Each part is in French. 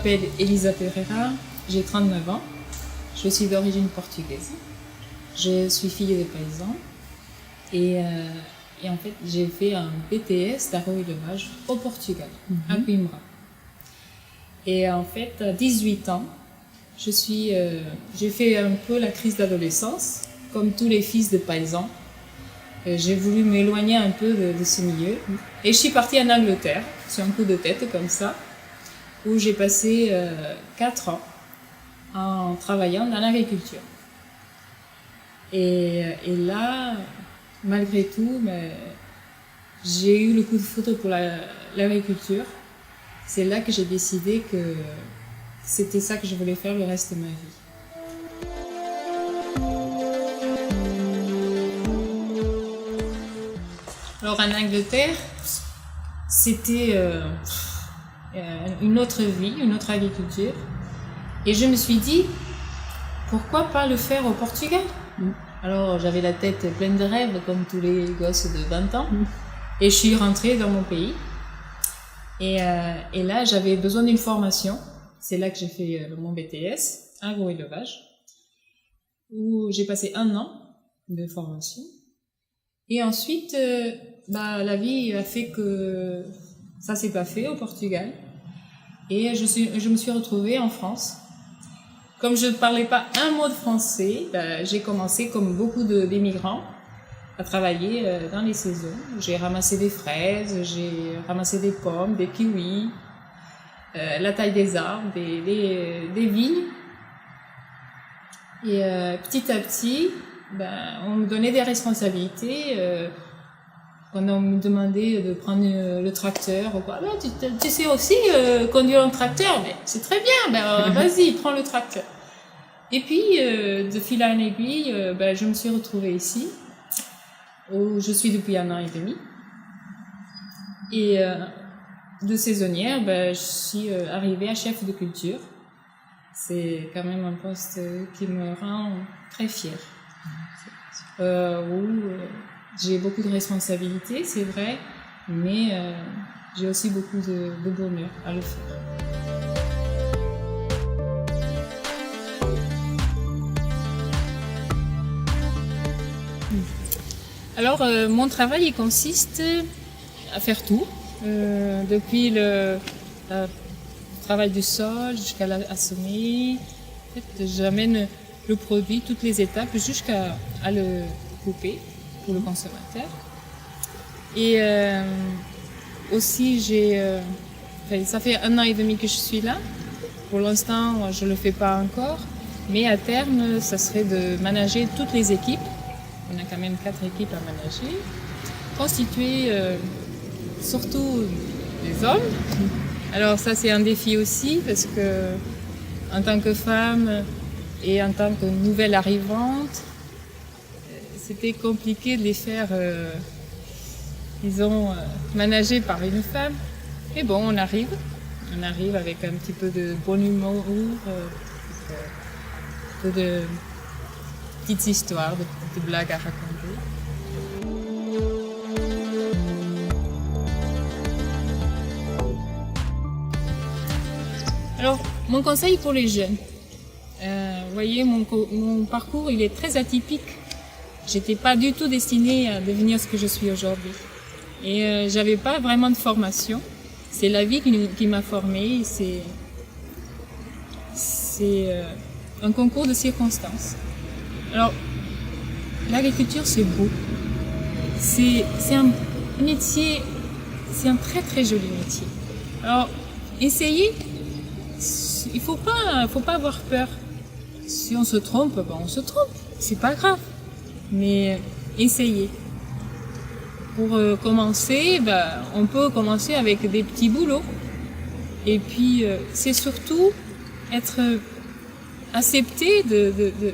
m'appelle Elisa Pereira, j'ai 39 ans, je suis d'origine portugaise, je suis fille de paysans et en fait j'ai fait un BTS d'agro-élevage au Portugal, à Coimbra. Et en fait à 18 ans, j'ai fait un peu la crise d'adolescence, comme tous les fils de paysans. J'ai voulu m'éloigner un peu de ce milieu et je suis partie en Angleterre, sur un coup de tête comme ça, où j'ai passé 4 ans en travaillant dans l'agriculture. Et là, malgré tout, j'ai eu le coup de foudre pour l'agriculture. C'est là que j'ai décidé que c'était ça que je voulais faire le reste de ma vie. Alors en Angleterre, c'était une autre vie, une autre agriculture. Et je me suis dit, pourquoi pas le faire au Portugal? Alors j'avais la tête pleine de rêves, comme tous les gosses de 20 ans. Et je suis rentrée dans mon pays. Et là, j'avais besoin d'une formation. C'est là que j'ai fait mon BTS, agro-élevage, où j'ai passé 1 an de formation. Et ensuite, la vie a fait que ça s'est pas fait au Portugal. Et je me suis retrouvée en France. Comme je ne parlais pas un mot de français, j'ai commencé, comme beaucoup d'immigrants, à travailler dans les saisons. J'ai ramassé des fraises, j'ai ramassé des pommes, des kiwis, la taille des arbres, des vignes. Et petit à petit, on me donnait des responsabilités. On me demandait de prendre le tracteur. Tu sais aussi conduire un tracteur, mais c'est très bien, vas-y, prends le tracteur. Et puis, de fil en aiguille, je me suis retrouvée ici, où je suis depuis 1 an et demi. Et de saisonnière, je suis arrivée à chef de culture. C'est quand même un poste qui me rend très fière. J'ai beaucoup de responsabilités, c'est vrai, mais j'ai aussi beaucoup de bonheur à le faire. Alors, mon travail il consiste à faire tout, depuis le travail du sol jusqu'à l'assommer. En fait, j'amène le produit, toutes les étapes, jusqu'à le couper pour le consommateur. Et aussi, ça fait 1 an et demi que je suis là. Pour l'instant, je ne le fais pas encore, mais à terme, ça serait de manager toutes les équipes. On a quand même 4 équipes à manager, constituées surtout des hommes. Alors ça, c'est un défi aussi, parce que en tant que femme et en tant que nouvelle arrivante, c'était compliqué de les faire, managés par une femme. Mais bon, on arrive avec un petit peu de bon humour, un peu de petites histoires, de petites blagues à raconter. Alors, mon conseil pour les jeunes. Vous voyez, mon parcours, il est très atypique. J'étais pas du tout destinée à devenir ce que je suis aujourd'hui. Et j'avais pas vraiment de formation. C'est la vie qui m'a formée. C'est un concours de circonstances. Alors, l'agriculture, c'est beau. C'est un métier, c'est un très très joli métier. Alors, essayez. Il faut pas avoir peur. Si on se trompe, on se trompe. C'est pas grave. Mais essayez. Pour commencer, on peut commencer avec des petits boulots. Et puis, c'est surtout être accepté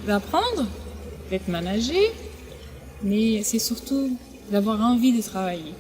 d'apprendre, d'être managé, mais c'est surtout d'avoir envie de travailler.